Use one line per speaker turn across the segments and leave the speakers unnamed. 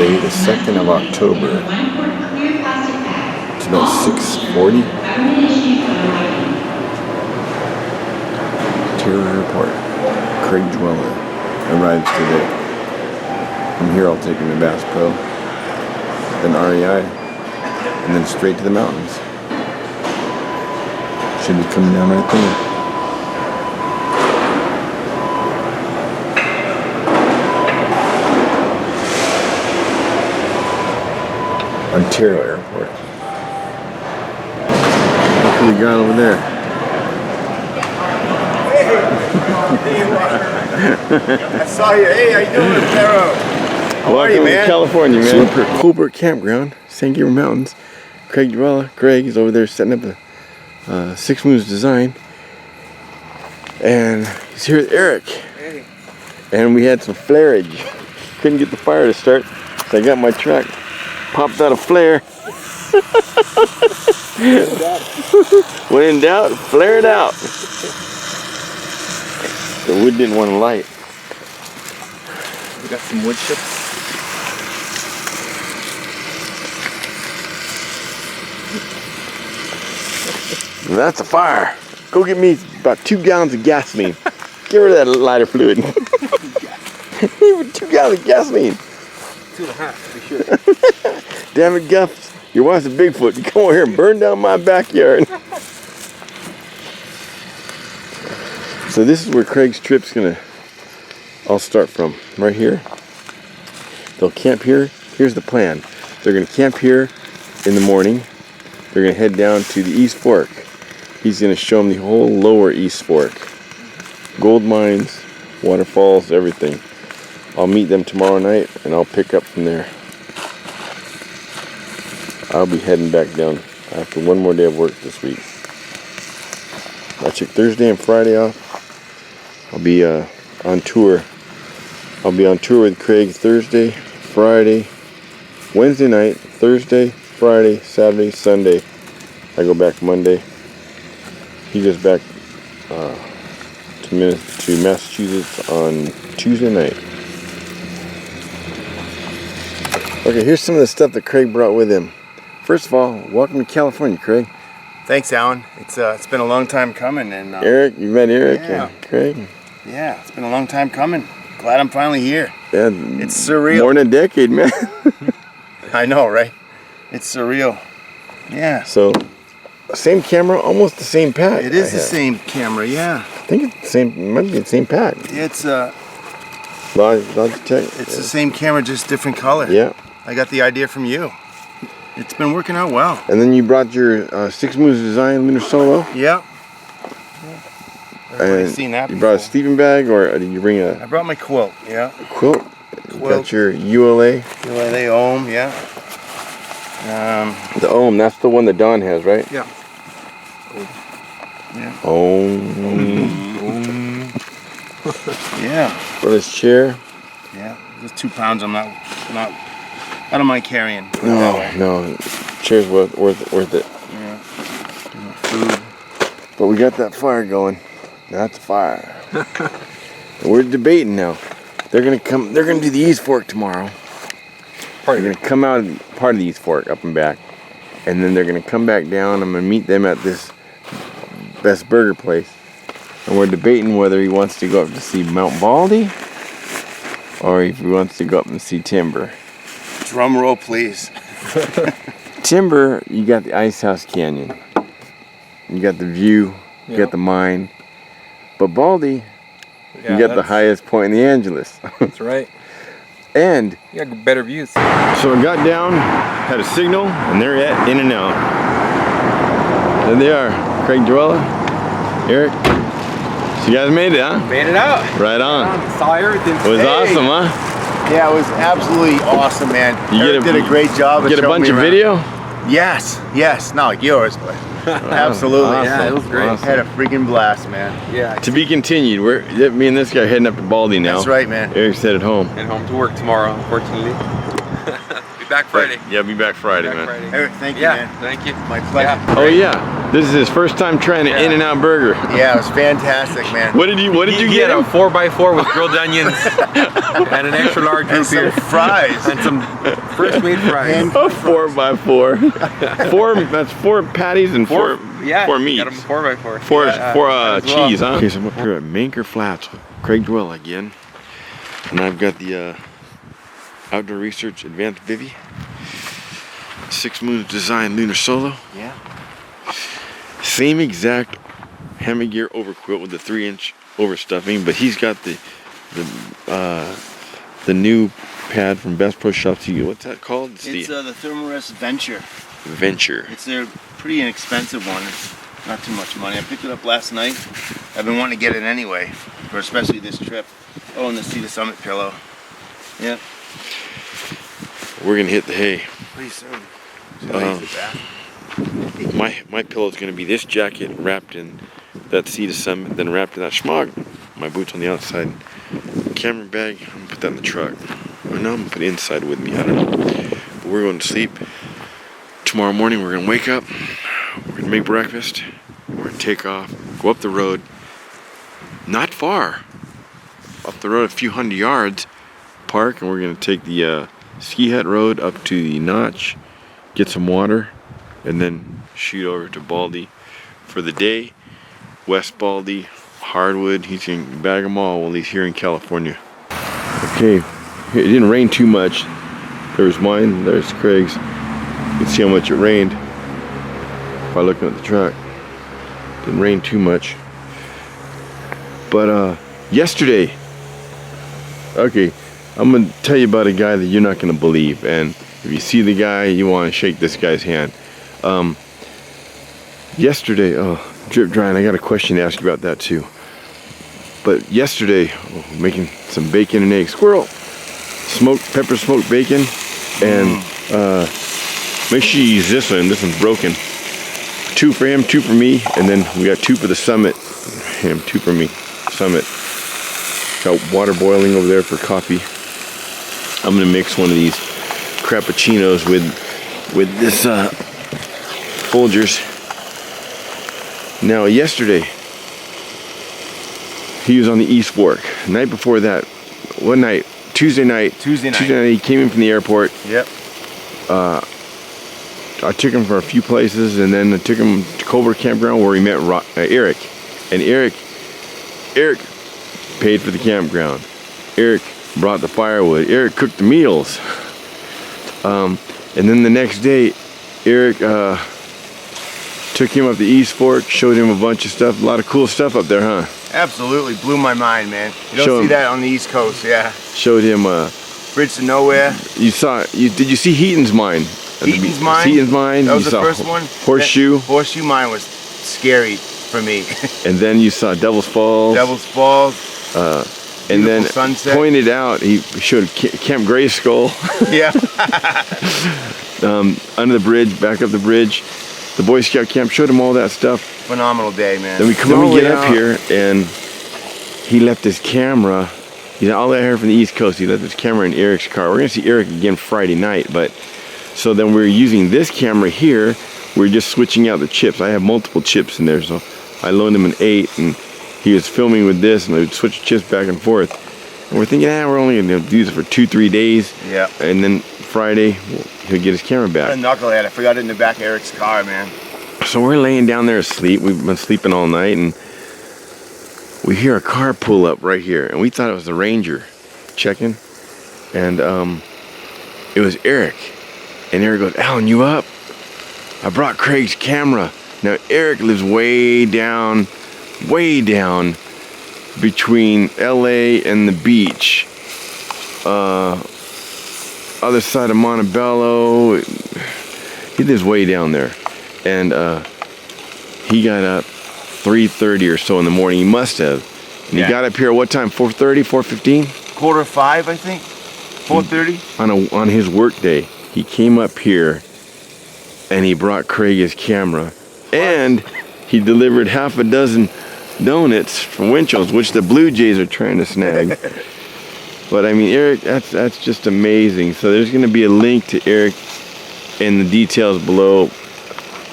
Thursday, the 2nd of October. It's about 6:40. Interior Airport. Cragdwella arrives today. From here I'll take him to Bass Pro, then REI, and then straight to the mountains. Should be coming down right there. Ontario Airport. Look who we got over there.
I saw you. Hey, how you doing, Pharaoh? How are you, man?
To California, man. Super Colbert Campground, San Gabriel Mountains. Cragdwella, Greg is over there setting up a 6 Moves design. And he's here with Eric.
Hey.
And we had some flarage. Couldn't get the fire to start, so I got my truck. Popped out a flare. When in doubt, flare it out. The wood didn't want to light.
We got some wood chips.
That's a fire. Go get me about 2 gallons of gasoline. Get rid of that lighter fluid. 2 gallons of gasoline.
2.5 to be sure.
Damn it, Guff. Your wife's a Bigfoot. You come over here and burn down my backyard. So this is where Craig's trip's gonna all start from. Right here. They'll camp here. Here's the plan. They're gonna camp here in the morning. They're gonna head down to the East Fork. He's gonna show them the whole lower East Fork. Gold mines, waterfalls, everything. I'll meet them tomorrow night and I'll pick up from there. I'll be heading back down after one more day of work this week. I took Thursday and Friday off. I'll be on tour. I'll be on tour with Craig Thursday, Friday, Wednesday night, Thursday, Friday, Saturday, Sunday. I go back Monday. He goes back to Massachusetts on Tuesday night. Okay, here's some of the stuff that Craig brought with him. First of all, welcome to California, Craig.
Thanks, Alan. It's been a long time coming, and
Eric, you met Eric
yeah.
and Craig.
Yeah, it's been a long time coming. Glad I'm finally here.
Yeah,
it's surreal.
More than a decade, man.
I know, right? It's surreal. Yeah.
So, same camera, almost the same pack.
It is the same camera, yeah.
I think it's the same. It might be the same pack.
It's
Logitech.
It's the same camera, just different color.
Yeah.
I got the idea from you. It's been working out well.
And then you brought your 6 Moves design lunar solo.
Yeah.
And
seen that
you brought a sleeping bag, or did you bring
I brought my quilt, yeah.
a quilt? You got your ULA.
ULA Ohm, yeah.
The Ohm, that's the one that Don has, right?
Yeah. Yeah.
Ohm.
Yeah.
For this chair.
Yeah. There's 2 pounds. I don't mind carrying.
No. Chair's worth it.
Yeah. Food.
But we got that fire going. That's a fire. We're debating now. They're gonna do the East Fork tomorrow. They're gonna come out part of the East Fork up and back, and then they're gonna come back down. I'm gonna meet them at this Best Burger place, and we're debating whether he wants to go up to see Mount Baldy, or if he wants to go up and see Timber.
Drum roll, please.
Timber, you got the Ice House Canyon. You got the view. You got the mine. But Baldy, you got the highest point in the Angeles.
That's right.
And
you got better views.
So I got down, had a signal, and they're at In and Out. There they are, Cragdwella, Eric. So you guys made it, huh?
Made it out.
Right on.
Saw everything.
It was awesome, huh?
Yeah, it was absolutely awesome, man.
You
did a great job.
Get a bunch of video?
Yes, not like yours, but absolutely.
Awesome.
Yeah, it was great.
Awesome.
Had a freaking blast, me
Yeah.
To be continued. Me and this guy are heading up to Baldy now.
That's right, man.
Eric's headed home.
And home to work tomorrow, unfortunately. Be back Friday.
Yeah, be back Friday, man.
Eric, thank you,
Yeah,
man.
thank you.
My pleasure.
Yeah.
Oh yeah, this is his first time trying an In-N-Out burger.
Yeah, it was fantastic, man.
What did you
He
get
had a
him?
4x4 with grilled onions and an extra large root
And some
beer
fries.
and some fresh made fries.
And-
A 4x4. That's 4 patties and 4 meats.
Got him 4x4.
Four
as well.
cheese, huh? Okay, so I'm up here at Manker Flats with Cragdwella again. And I've got the Outdoor Research Advanced Bivy. 6 Moons Design Lunar Solo.
Yeah.
Same exact hammock gear overquilt with the 3-inch overstuffing, but he's got the new pad from Best Pro Shops. What's that called?
It's the Thermarest Venture.
Venture.
It's a pretty inexpensive one. It's not too much money. I picked it up last night. I've been wanting to get it anyway, for especially this trip. Oh, and the Cedar Summit pillow. Yeah.
We're gonna hit the hay.
Pretty soon.
My pillow's gonna be this jacket wrapped in that Cedar Summit, then wrapped in that schmog. My boots on the outside. Camera bag, I'm gonna put that in the truck. Or no, I'm gonna put it inside with me, I don't know. But we're going to sleep. Tomorrow morning we're gonna wake up, we're gonna make breakfast, we're gonna take off, go up the road, not far, up the road a few hundred yards, park, and we're gonna take the ski hut road up to the notch, get some water, and then shoot over to Baldy for the day. West Baldy, Hardwood, he's gonna bag them all while he's here in California. Okay, it didn't rain too much. There's mine, there's Craig's. You can see how much it rained by looking at the truck. Didn't rain too much. But yesterday, okay, I'm gonna tell you about a guy that you're not gonna believe, and if you see the guy, you want to shake this guy's hand. Yesterday, drip drying, I got a question to ask you about that too. But yesterday, making some bacon and eggs, squirrel, pepper smoked bacon, and make sure you use this one. This one's broken. 2 for him, 2 for me, and then we got 2 for the Summit. Him, 2 for me. Summit. Got water boiling over there for coffee. I'm gonna mix one of these Crappuccinos with this Folgers. Now yesterday, he was on the East Fork. The night before that, one night, Tuesday night, he came in from the airport.
Yep.
I took him for a few places, and then I took him to Culver Campground where he met Eric. And Eric paid for the campground. Eric brought the firewood. Eric cooked the meals. And then the next day, Eric took him up the East Fork, showed him a bunch of stuff, a lot of cool stuff up there, huh?
Absolutely blew my mind, man. You don't see that on the East Coast, yeah.
Showed him
Bridge to Nowhere.
Did you see Heaton's mine?
Heaton's mine?
Heaton's mine.
That was the first one?
Horseshoe.
Horseshoe Mine was scary for me.
And then you saw Devil's Falls.
Devil's Falls.
And then
sunset.
Pointed out, he showed Camp Gray Skull.
Yeah.
Under the bridge, back up the bridge. The Boy Scout camp, showed him all that stuff.
Phenomenal day, man.
Then we get up here, and he left his camera. He's all the way here from the East Coast. He left his camera in Eric's car. We're gonna see Eric again Friday night, but so then we're using this camera here. We're just switching out the chips. I have multiple chips in there, so I loaned him an 8, and he was filming with this, and I would switch chips back and forth. And we're thinking, we're only gonna do this for 2-3 days.
Yeah.
And then Friday, he'll get his camera back.
A knucklehead. I forgot it in the back of Eric's car, man.
So we're laying down there asleep. We've been sleeping all night, and we hear a car pull up right here, and we thought it was the Ranger checking, and it was Eric. And Eric goes, "Alan, you up? I brought Craig's camera." Now Eric lives way down between LA and the beach, other side of Montebello. He lives way down there, and he got up 3:30 or so in the morning. He must have. And he got up here at what time? 4:30, 4:15?
4:45, I think. 4:30.
On his work day, he came up here and he brought Craig his camera, and he delivered half a dozen donuts from Winchell's, which the Blue Jays are trying to snag. But I mean, Eric, that's just amazing. So there's going to be a link to Eric in the details below.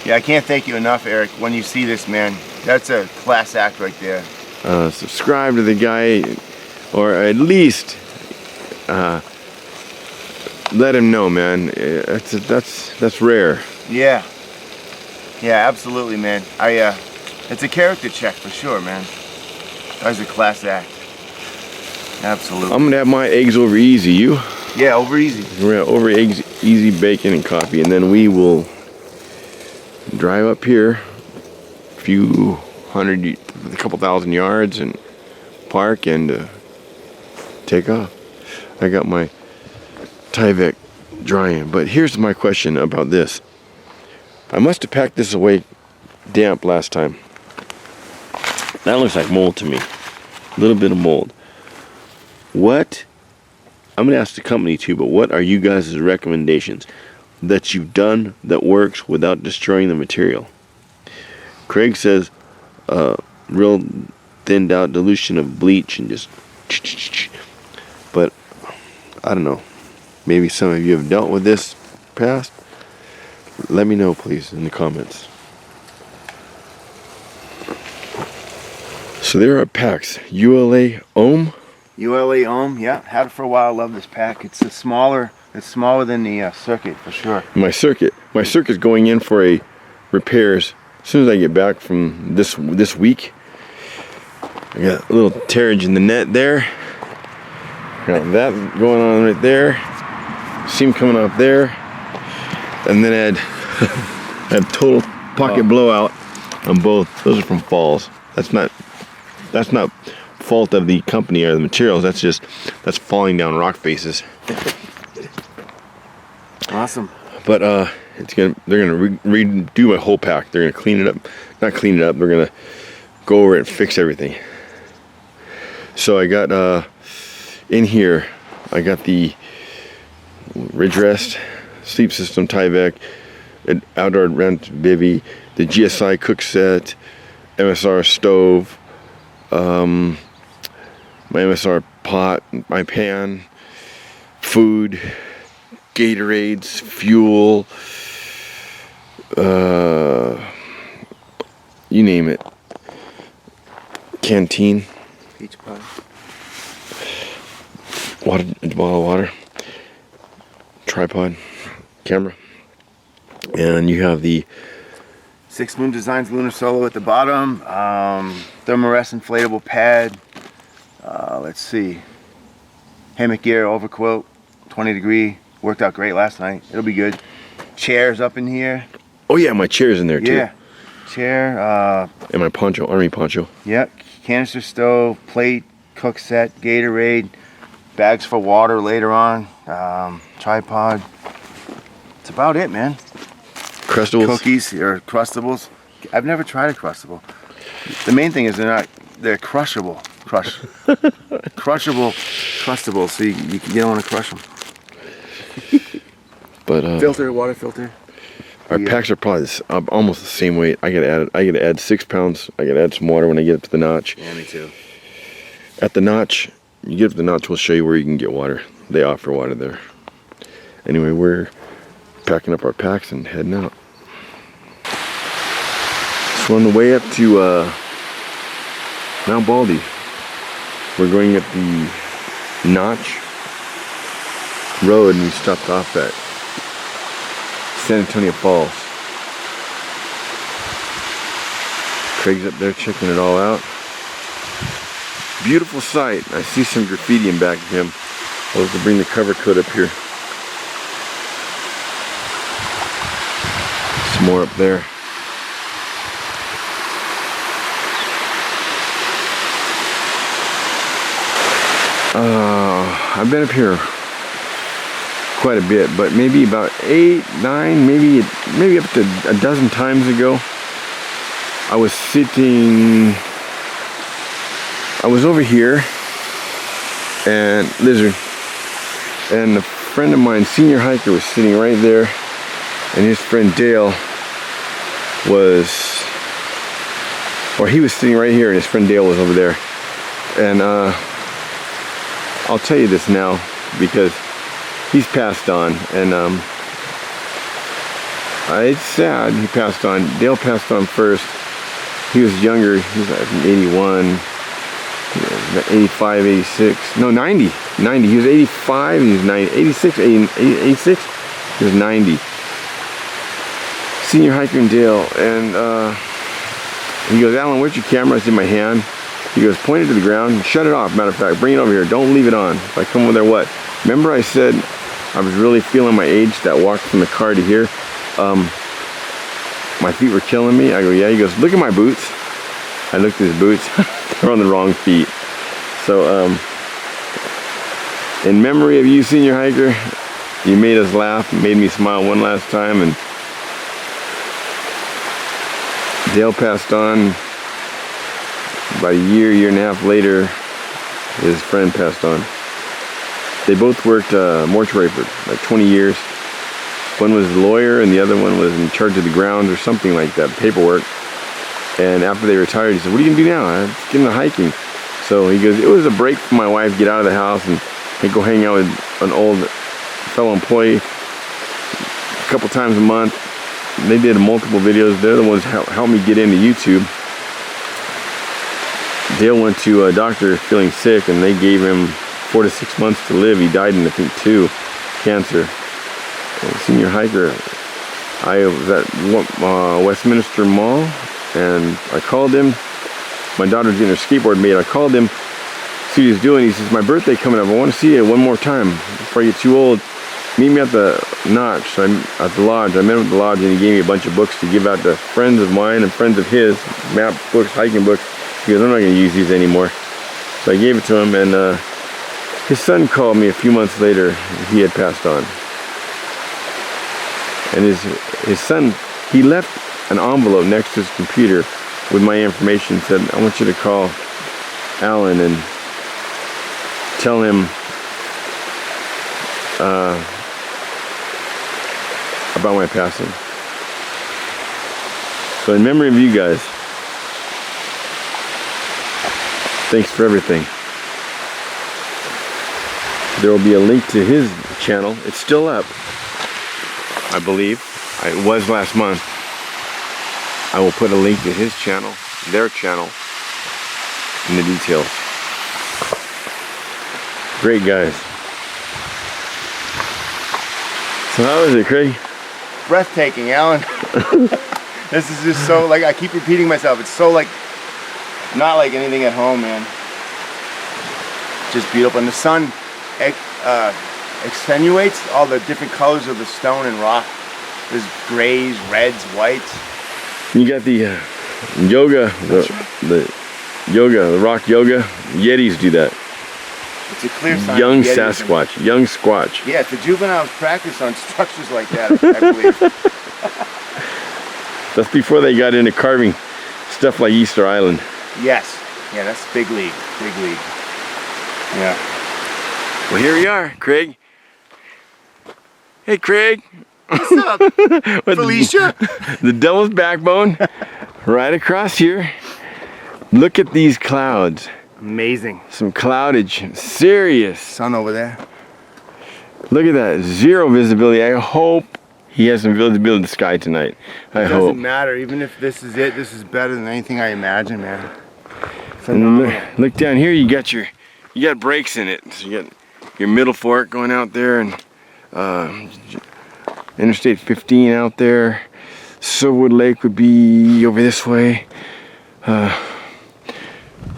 Yeah, I can't thank you enough, Eric. When you see this, man, that's a class act right there.
Subscribe to the guy, or at least let him know, man. That's rare.
Yeah, absolutely, man. It's a character check for sure, man. That was a class act. Absolutely.
I'm gonna have my eggs over easy. You?
Yeah, over easy.
We're gonna over eggs, easy bacon and coffee, and then we will drive up here a couple thousand yards and park and take off. I got my Tyvek drying, but here's my question about this. I must have packed this away damp last time. That looks like mold to me. A little bit of mold. What, I'm going to ask the company too, but what are you guys' recommendations that you've done that works without destroying the material? Craig says real thinned out dilution of bleach and just, but I don't know. Maybe some of you have dealt with this past. Let me know, please, in the comments. So there are packs. ULA Ohm.
ULA Ohm, yeah, had it for a while. Love this pack. It's smaller than the Circuit for sure.
My Circuit's going in for a repairs as soon as I get back from this week. I got a little tearage in the net there. Got that going on right there. Seam coming off there, and then I had total pocket blowout on both. Those are from falls. That's not fault of the company or the materials. That's falling down rock faces.
Awesome.
But they're gonna redo my whole pack. They're gonna clean it up. Not clean it up. They're gonna go over it and fix everything. So I got in here. I got the Ridge Rest sleep system Tyvek, an outdoor rent bivy, the GSI cook set, MSR stove, my MSR pot, my pan, food, Gatorades, fuel, you name it, canteen,
Peach pie,
water, a bottle of water, tripod, camera, and you have the
Six Moon Designs Lunar Solo at the bottom, Thermarest inflatable pad, let's see, hammock gear overquilt, 20 degree, worked out great last night, it'll be good. Chairs up in here.
Oh yeah, my chair's in there too.
Yeah, chair,
and my poncho, army poncho.
yep, canister stove, plate, cook set, Gatorade, bags for water later on, tripod. It's about it, man.
Crustables.
Cookies or Crustables. I've never tried a Crustable. The main thing is they're crushable. Crushable Crustables, so you don't want to crush them.
But
Water filter.
our packs are probably almost the same weight. I gotta add 6 pounds. I gotta add some water when I get up to the notch.
Yeah, me too.
At the notch, you get up to the notch, we'll show you where you can get water. They offer water there. Anyway, we're packing up our packs and heading out. So on the way up to Mount Baldy, we're going up the Notch Road, and we stopped off at San Antonio Falls. Craig's up there checking it all out. Beautiful sight. I see some graffiti in back of him. I was to bring the cover coat up here. Some more up there. I've been up here quite a bit, but maybe about 8, 9, maybe up to a dozen times ago. I was over here, and Lizard, and a friend of mine, senior hiker, was sitting right there, and his friend Dale he was sitting right here, and his friend Dale was over there, and I'll tell you this now because he's passed on, and it's sad he passed on. Dale passed on first. He was younger. He was like 81, 85, 86. No, 90. 90. He was 85. He was 90. 86. 86. He was 90. Senior hiker in Dale, and he goes, Alan, where's your camera? It's in my hand. He goes, point it to the ground. Shut it off. Matter of fact, bring it over here. Don't leave it on. If I come over there, what? Remember I said I was really feeling my age, that walk from the car to here. My feet were killing me. I go, yeah. He goes, look at my boots. I looked at his boots. They're on the wrong feet. So, in memory of you, senior hiker, you made us laugh, made me smile one last time, and Dale passed on. About a year and a half later, his friend passed on. They both worked mortuary for like 20 years. One was a lawyer and the other one was in charge of the grounds or something like that, paperwork. And after they retired, he said, what are you gonna do now? I'm getting into hiking. So he goes, it was a break for my wife, get out of the house and go hang out with an old fellow employee a couple times a month. They did multiple videos. They're the ones who helped me get into YouTube. Dale went to a doctor feeling sick and they gave him 4 to 6 months to live. He died in, I think, 2, cancer. Senior hiker, I was at Westminster Mall and I called him. My daughter's getting her skateboard made. I called him, see what he's doing. He says, my birthday coming up. I want to see you one more time before I get too old. Meet me at the Notch. So I'm at the lodge. I met him at the lodge and he gave me a bunch of books to give out to friends of mine and friends of his, map books, hiking books. He goes, I'm not going to use these anymore. So I gave it to him, and his son called me a few months later. He had passed on. And his son, he left an envelope next to his computer with my information, said, I want you to call Alan and tell him about my passing. So in memory of you guys, thanks for everything. There will be a link to his channel. It's still up, I believe. It was last month. I will put a link to his channel, their channel, in the details. Great guys. So how is it, Craig?
Breathtaking, Alan. This is just so, like, I keep repeating myself. It's so, like, not like anything at home, man. Just beautiful. And the sun accentuates all the different colors of the stone and rock. There's grays, reds, whites.
You got the yoga, the rock yoga. Yetis do that.
It's a clear sign.
Young Sasquatch, young Squatch.
Yeah, the juveniles practice on structures like that, I believe.
That's before they got into carving stuff like Easter Island.
Yes. Yeah, that's big league. Big league. Yeah.
Well, here we are, Craig. Hey, Craig.
What's up, Felicia?
The devil's backbone, right across here. Look at these clouds.
Amazing.
Some cloudage, serious.
Sun over there.
Look at that, 0 visibility. I hope he has some visibility in the sky tonight. I hope.
It doesn't matter, even if this is it, this is better than anything I imagine, man. Phenomenal.
And look down here, you got brakes in it. So you got your middle fork going out there, and Interstate 15 out there. Silverwood Lake would be over this way.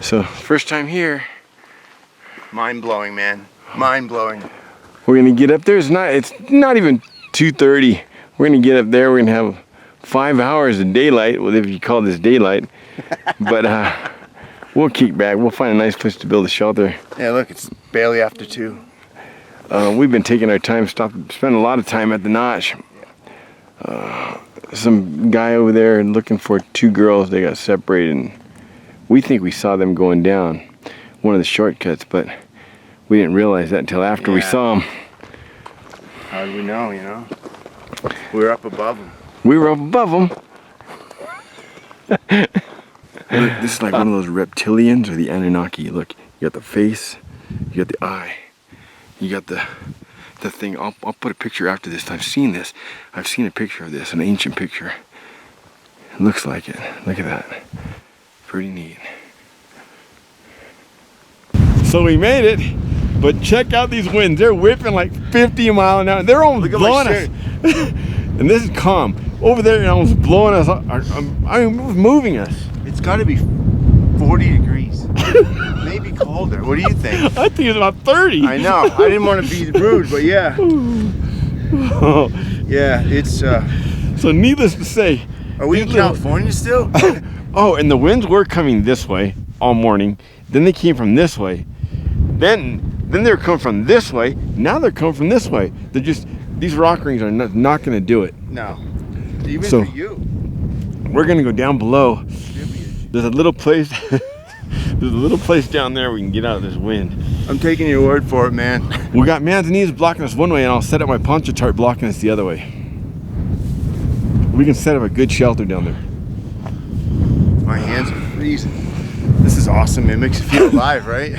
So first time here.
Mind blowing, man. Mind blowing.
We're gonna get up there. It's not even 2:30. We're gonna get up there. We're gonna have 5 hours of daylight. Well, if you call this daylight, but we'll kick back. We'll find a nice place to build a shelter.
Yeah, look, it's barely after 2.
We've been taking our time, spend a lot of time at the Notch. Some guy over there looking for 2 girls. They got separated, and we think we saw them going down one of the shortcuts, but we didn't realize that until after we saw them.
How did we know, you know? We were up above them.
We were up above them. Look, this is like one of those reptilians or the Anunnaki. Look, you got the face, You got the eye. You got the thing. I'll put a picture after this. I've seen this. I've seen a picture of this, an ancient picture. It looks like it. Look at that. Pretty neat. So we made it, but check out these winds. They're whipping like 50 miles an hour. They're almost blowing us. And this is calm. Over there, it almost blowing us. I mean, moving us.
It's got to be 40 degrees. Maybe colder. What do you think?
I think it's about 30.
I know. I didn't want to be rude, but yeah.
Oh.
Yeah, it's...
So needless to say...
Are we in California still?
Oh, and the winds were coming this way all morning. Then they came from this way. Then they're coming from this way. Now they're coming from this way. They're just... These rock rings are not going to do it.
No. Even
So,
for you.
We're going to go down below. There's a little place... There's a little place down there we can get out of this wind.
I'm taking your word for it, man.
We got manzanita blocking us one way, and I'll set up my poncho tarp blocking us the other way. We can set up a good shelter down there.
My hands are freezing. This is awesome. It makes you feel alive, right?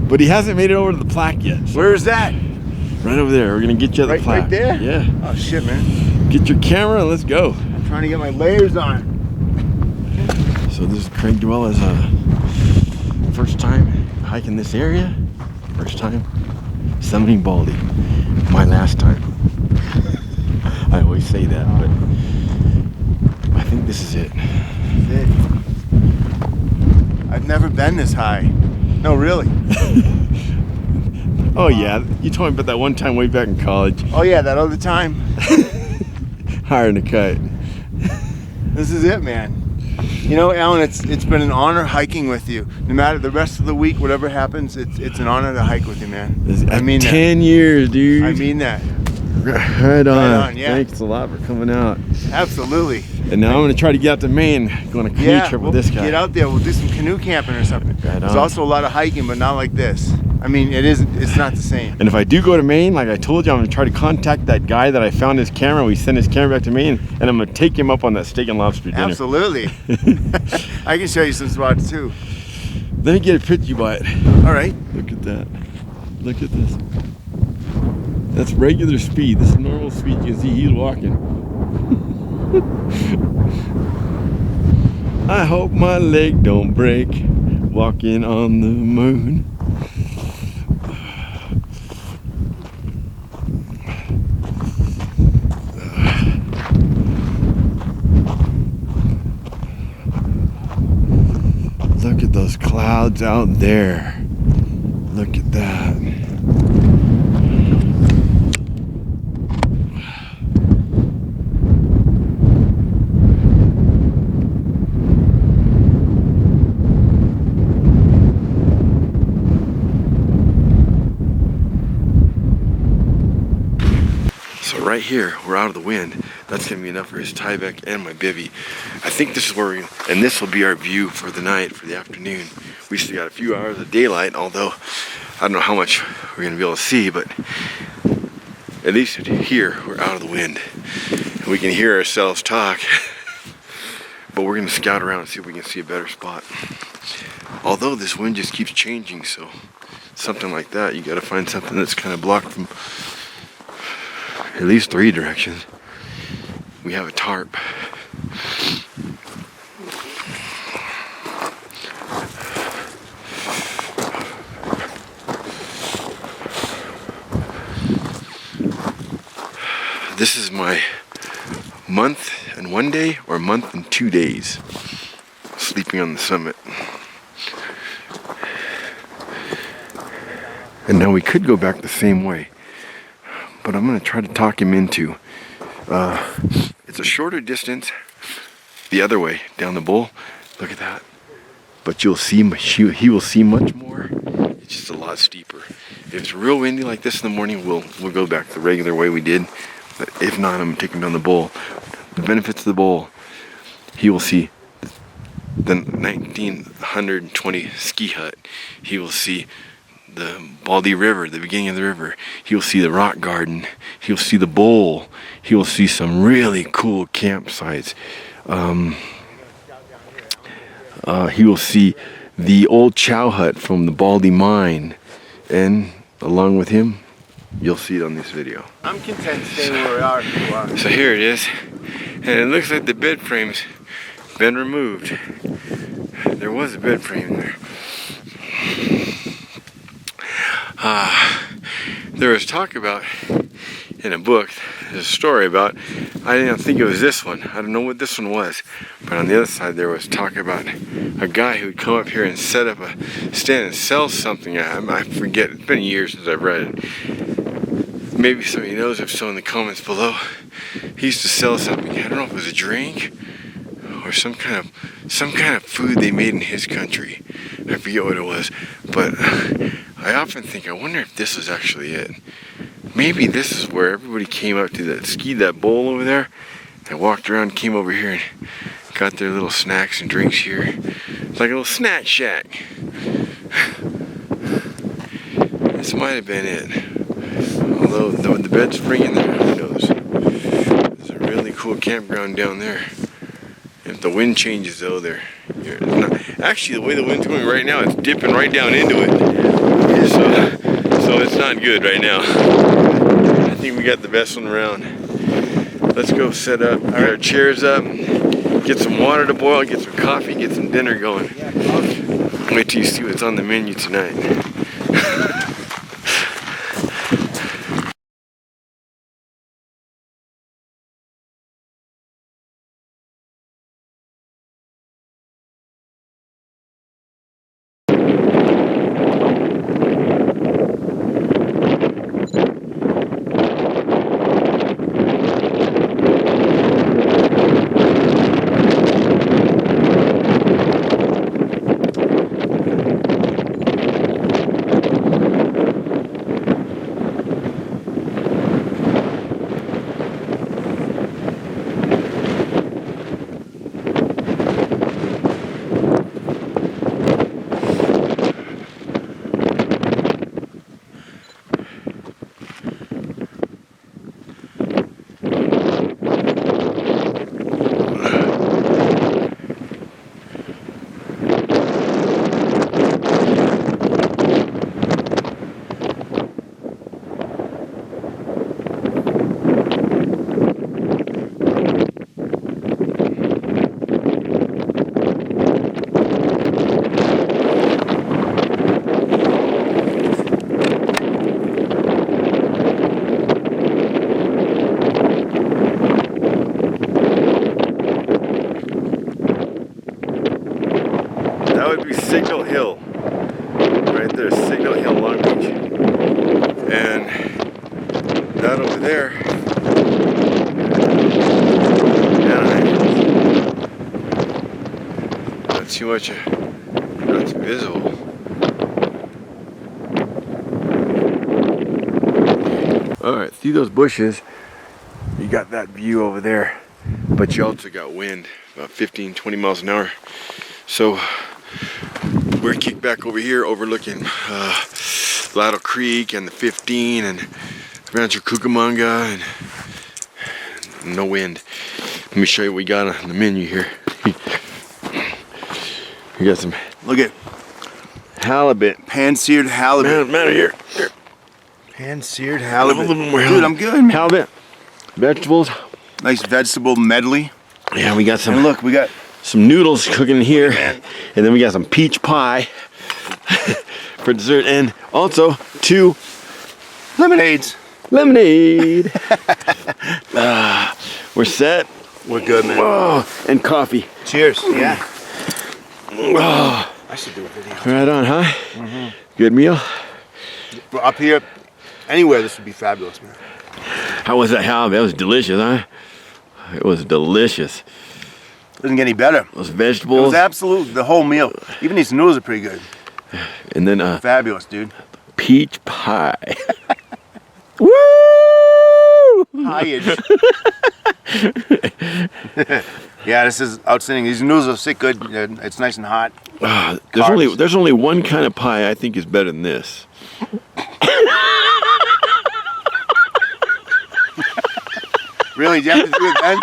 But he hasn't made it over to the plaque yet. So
Where is that?
right over there. We're gonna get you at the plaque.
Right there?
Yeah.
Oh shit, man.
Get your camera and let's go.
I'm trying to get my layers on.
So this is Cragdwella's first time hiking this area. First time summiting Baldy. My last time. I always say that, but I think this is it.
That's it. I've never been this high. No, really.
Oh yeah, you told me about that one time way back in college.
Oh yeah, that other time.
Higher than a kite.
This is it, man. You know, Alan, it's been an honor hiking with you. No matter the rest of the week, whatever happens, it's an honor to hike with you, man. I mean
10 years, dude.
I mean that.
Right on.
Yeah.
Thanks a lot for coming out.
Absolutely.
And now I'm going to try to get out to Maine, go on a canoe trip
we'll
with this guy.
get out there. We'll do some canoe camping or something.
Right
There's
on.
also a lot of hiking, but not like this. I mean, it's not the same.
And if I do go to Maine, like I told you, I'm going to try to contact that guy that I found his camera. We sent his camera back to Maine, and I'm going to take him up on that steak and lobster dinner.
Absolutely. I can show you some spots too.
Let me get a picture by it.
All right.
Look at that. Look at this. That's regular speed. This is normal speed. You can see he's walking. I hope my leg don't break walking on the moon. Look at those clouds out there. Look at that. So right here, we're out of the wind. That's gonna be enough for his Tyvek and my bivvy. I think this is where and this will be our view for the night, for the afternoon. We still got a few hours of daylight, although I don't know how much we're gonna be able to see, but at least here, we're out of the wind. And we can hear ourselves talk, but we're gonna scout around and see if we can see a better spot. Although this wind just keeps changing, so something like that, you gotta find something that's kind of blocked from at least 3 directions. We have a tarp. This is my month and 1 day or month and 2 days sleeping on the summit. And now we could go back the same way, but I'm going to try to talk him into. It's a shorter distance the other way down the bowl. Look at that. But you'll see, he will see much more. It's just a lot steeper. If it's real windy like this in the morning, we'll go back the regular way we did. But if not, I'm gonna take him down the bowl. The benefits of the bowl, he will see the 1920 ski hut. He will see the Baldy River, the beginning of the river. He'll see the rock garden. He'll see the bowl. He'll see some really cool campsites. He will see the old chow hut from the Baldy mine. And along with him, you'll see it on this video.
I'm content staying where we are.
So here it is. And it looks like the bed frame's been removed. There was a bed frame there. There was talk about, in a book, there's a story about, I didn't think it was this one. I don't know what this one was. But on the other side there was talk about a guy who would come up here and set up a stand and sell something. I forget, it's been years since I've read it. Maybe somebody knows, if so, in the comments below. He used to sell something, I don't know if it was a drink or some kind of food they made in his country. I forget what it was. But I often think, I wonder if this was actually it. Maybe this is where everybody came up to that, skied that bowl over there, and walked around, came over here and got their little snacks and drinks here. It's like a little snack shack. This might have been it. Although the bed spring in there, who knows? There's a really cool campground down there. If the wind changes though, actually the way the wind's going right now, it's dipping right down into it. So it's not good right now. I think we got the best one around. Let's go set up, get our chairs up, get some water to boil, get some coffee, get some dinner going. Wait till you see what's on the menu tonight. Signal Hill, right there, Signal Hill, Long Beach, and that over there, not too much, not too visible. All right, through those bushes, you got that view over there, but you also got wind, about 15-20 miles an hour. So we're kicked back over here overlooking Ladle Creek and the 15 and Rancho Cucamonga, and no wind. Let me show you what we got on the menu here. We got some,
Look at
halibut.
pan-seared halibut.
Man, here.
Pan-seared halibut.
A little more
Dude,
halibut.
I'm good, man.
Halibut, vegetables.
Nice vegetable medley.
Yeah, we got some.
And look, we got
some noodles cooking in here, and then we got some peach pie for dessert, and also 2
lemonades.
Lemonade. We're set.
We're good, man.
Oh, and coffee.
Cheers. Yeah.
Oh,
I should do a video.
right on, huh? Mm-hmm. Good meal.
Well, up here, anywhere, this would be fabulous, man.
How was that halibut? That was delicious, huh? It was delicious.
Doesn't get any better.
Those
It
vegetables.
was absolute, the whole meal. Even these noodles are pretty good.
And then
Fabulous, dude.
peach pie. Woo!
Highage. Yeah, this is outstanding. These noodles are sick good. It's nice and hot.
There's only one kind of pie I think is better than this.
Really? Do you have to do it then?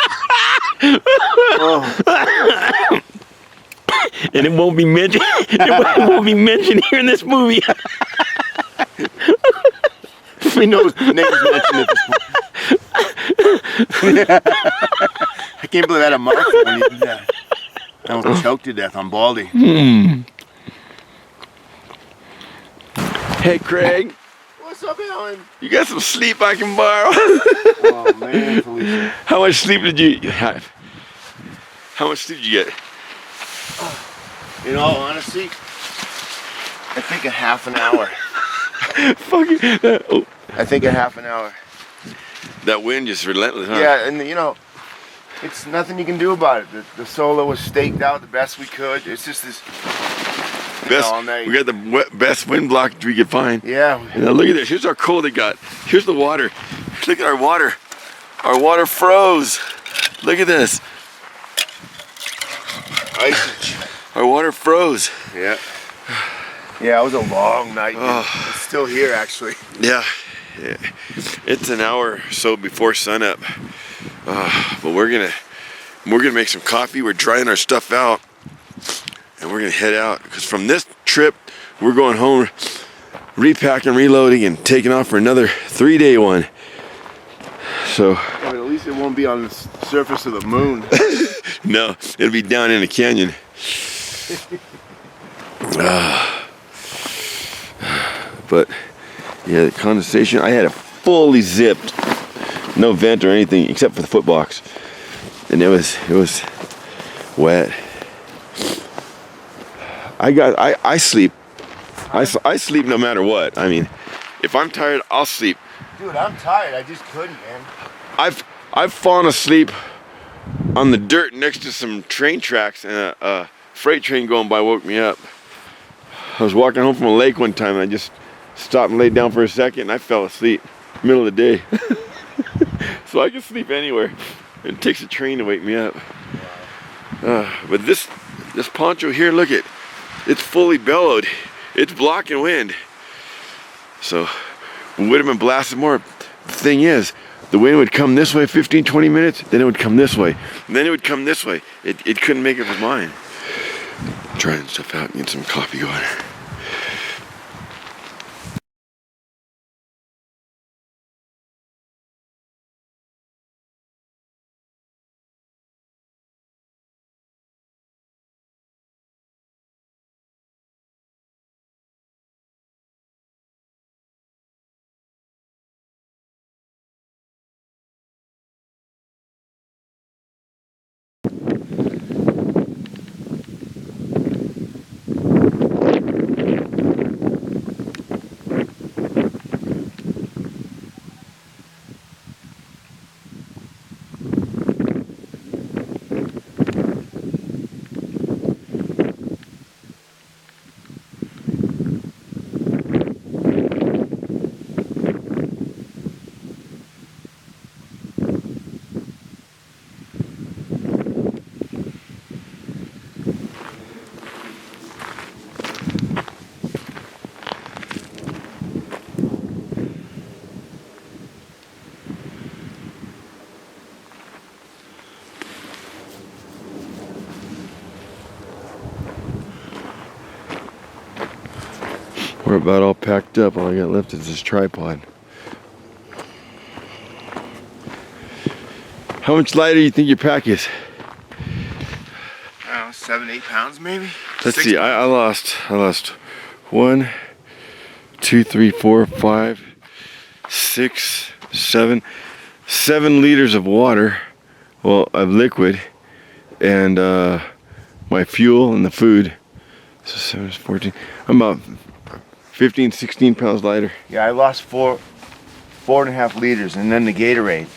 Oh.
and it won't be mentioned. It won't be mentioned here in this movie.
We know his name's mentioned at this point. I can't believe I had a mouthful when you did that. I almost choked to death on Baldy.
Hey, Craig.
What's up, Alan?
You got some sleep I can borrow?
Oh man, Felicia.
How much sleep did you have? How much sleep did you get?
In all honesty, I think a half an hour.
Fucking. Oh.
I think a half an hour.
That wind just relentless, huh?
Yeah, and you know, it's nothing you can do about it. The solo was staked out the best we could. It's just this.
Best,
all night.
we got the best wind block we could find.
Yeah.
And now look at this. Here's our coal they got. Here's the water. Look at our water. Our water froze. Look at this.
Ice.
Our water froze.
Yeah. Yeah, it was a long night.
Oh.
It's still here, actually.
Yeah. It's an hour or so before sunup. But we're gonna make some coffee. We're drying our stuff out. And we're gonna head out because from this trip we're going home, repacking, reloading, and taking off for another 3-day one. So
Yeah, but at least it won't be on the surface of the moon.
no, it'll be down in the canyon. But yeah, the condensation, I had it fully zipped, no vent or anything except for the foot box, and it was wet. I sleep. I sleep no matter what. I mean, if I'm tired, I'll sleep.
Dude, I'm tired. I just couldn't, man.
I've fallen asleep on the dirt next to some train tracks, and a freight train going by woke me up. I was walking home from a lake one time, and I just stopped and laid down for a second, and I fell asleep middle of the day. So I can sleep anywhere. It takes a train to wake me up. But this poncho here, look it. It's fully bellowed. It's blocking wind. So we would have been blasting more. The thing is, the wind would come this way 15, 20 minutes, then it would come this way. And then it would come this way. It couldn't make up its mind. Trying stuff out and get some coffee going. We're about all packed up. All I got left is this tripod. How much lighter do you think your pack is?
I don't know, 7, 8 pounds maybe?
Let's
6
see, I lost 1, 2, 3, 4, 5, 6, 7 liters of water, well, of liquid, and my fuel and the food. So 7 is 14. I'm about 15, 16 pounds lighter.
Yeah, I lost 4.5 liters, and then the Gatorade.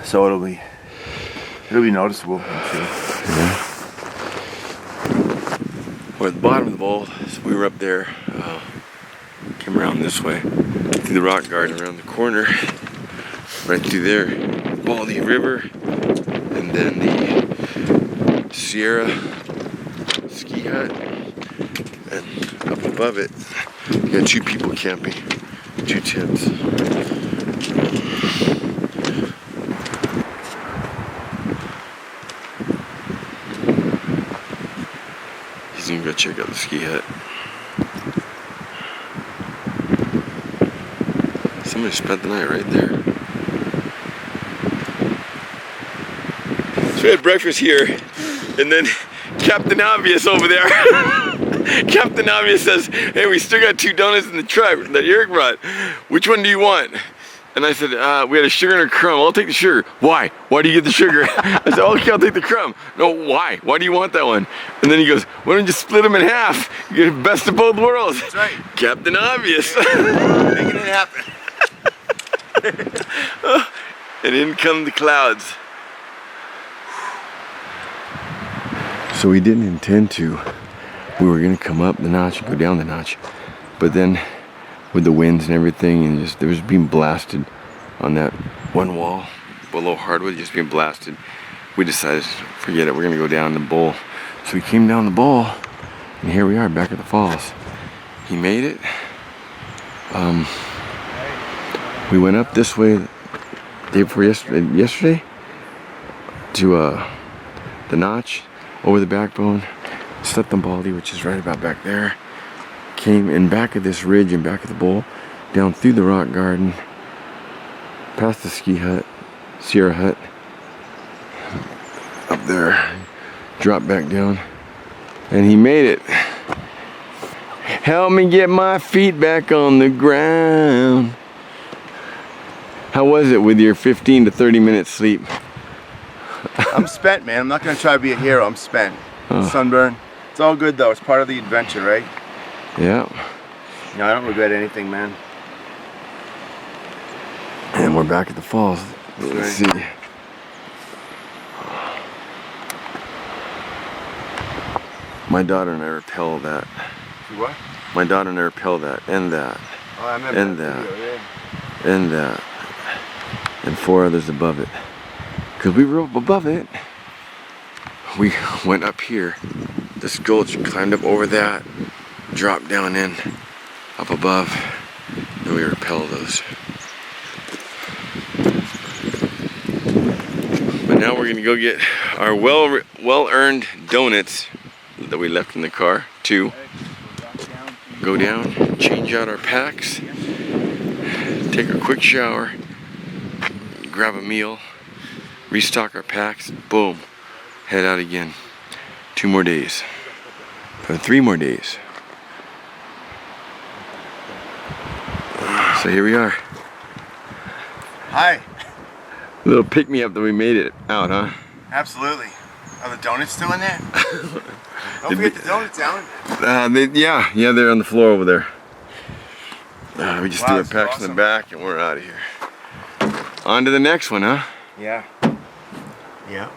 So it'll be noticeable, I'm sure.
Yeah. We're at the bottom of the bowl, so we were up there. Came around this way, through the rock garden, around the corner, right through there, Baldy River, and then the Sierra ski hut, and up above it, you got 2 people camping, 2 tents. He's gonna go check out the ski hut. Somebody spent the night right there. So we had breakfast here, and then Captain Obvious over there. Captain Obvious says, "Hey, we still got 2 donuts in the truck that Eric brought. Which one do you want?" And I said, "We had a sugar and a crumb. I'll take the sugar." "Why? Why do you get the sugar?" I said, "Okay, I'll take the crumb." "No, why? Why do you want that one?" And then he goes, "Why don't you split them in half? You get the best of both worlds."
That's right.
Captain Obvious.
Making it happen.
And in come the clouds. So we didn't intend to. We were gonna come up the notch and go down the notch, but then with the winds and everything, and just there was being blasted on that one wall below hardwood, just being blasted. We decided, forget it, we're gonna go down the bowl. So we came down the bowl, and here we are back at the falls. He made it. We went up this way day before yesterday to the notch, over the backbone, slept on Baldy, which is right about back there. Came in back of this ridge and back of the bowl, down through the rock garden, past the ski hut, Sierra hut, up there, dropped back down, and he made it. Help me get my feet back on the ground. How was it with your 15 to 30 minute sleep?
I'm spent, man. I'm not gonna try to be a hero. I'm spent. Sunburn. It's all good though. It's part of the adventure, right?
Yeah.
No, I don't regret anything, man.
And we're back at the falls. Let's see. My daughter and I rappel that.
What?
My daughter and I rappel that, and that,
Oh, I remember
and
that.
that,
Video, yeah.
and that, and 4 others above it. Because we were up above it. We went up here, this gulch, climbed up over that, dropped down in, up above, and we rappelled those. But now we're gonna go get our well-earned donuts that we left in the car. 2. Go down, change out our packs, take a quick shower, grab a meal, restock our packs, boom, head out again. 2 more days, or 3 more days. So here we are.
Hi.
A little pick-me-up that we made it out, huh?
Absolutely. Are the donuts still in there? Don't forget the donuts, Alan.
Yeah, they're on the floor over there. We just threw our
That's
packs in
awesome.
the back and we're out of here. On to the next one, huh?
Yeah. Yeah.